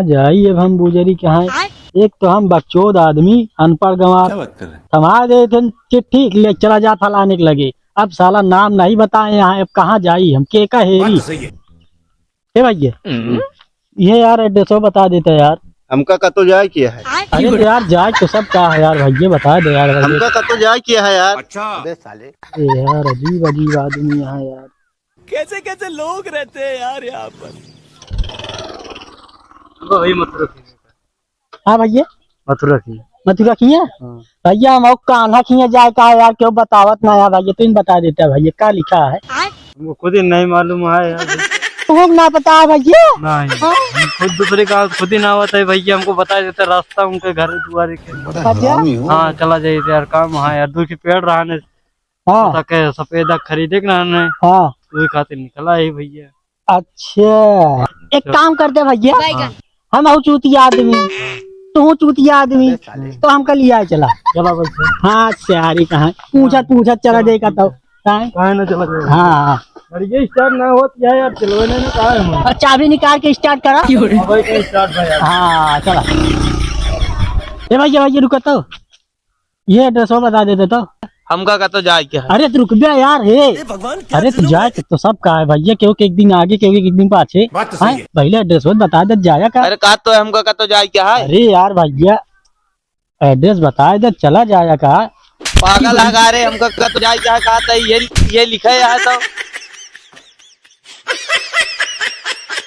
कहाँ जाई अब हम बुजरी कहाँ। एक तो हम बकचोद आदमी अनपढ़ गंवार थमा गए थे चिट्ठी ले चला जा फलाने के लगे। अब साला नाम नहीं बताए यहाँ, अब कहाँ जाई हम के का हेरी हे भैया। ये यार एड्रेस बता देते यार। हमका कतो जाए किया है। अरे तो यार जाए तो सब कहा है यार भैया बता दे यार भैया। हमका कतो जाए किया है यार। अच्छा अबे साले यार अजीब अजीब आदमी यहाँ यार। कैसे कैसे लोग रहते हैं यार यहाँ पर। वही मथुरा हाँ भैया मथुरा की। मथुरा किया भैया हम कान्हा किया जाए का यार क्यों बतावत ना यार भैया। तुम बता देते भैया क्या लिखा है। हमको खुद ही नहीं मालूम है यार। तुम ना बता भैया। नहीं हम खुद दूसरे का खुद ही ना होता है भैया। हमको बता देते रास्ता उनके घर दुआरे के। हाँ चला जाइए यार काम। हाँ यार दूर की पेड़ रहा ने हाँ सफेदा खरीदे के ना हाँ वही खातिर निकला है भैया। अच्छा एक काम करते भैया हम हो चूतिया आदमी तू चूतिया आदमी तो हम कल लिया चला। चला बच्चे हाँ सारी कहा पूछत चला जाएगा तो कहाँ ना चला जाए। हाँ ये स्टार्ट ना होती है यार चलवाने ने कहा है हम। और चाबी निकाल के स्टार्ट करा। भाई का स्टार्ट भाई यार। हाँ चला ये भैया भैया रुको तो ये एड्रेस बता देते तो। हमका का तो जाए क्या। अरे तो रुक गया यार हे। अरे तो जाए तो सब कहा है भैया क्योंकि एक दिन आगे क्योंकि एक दिन पाछे पहले एड्रेस बता दे जाया का। अरे कहा तो हमका का तो जाए क्या है। अरे यार भैया एड्रेस बता दे चला जाया का। पागल लगा रहे हमका का तो जाए क्या कहा था ये लिखा है तो।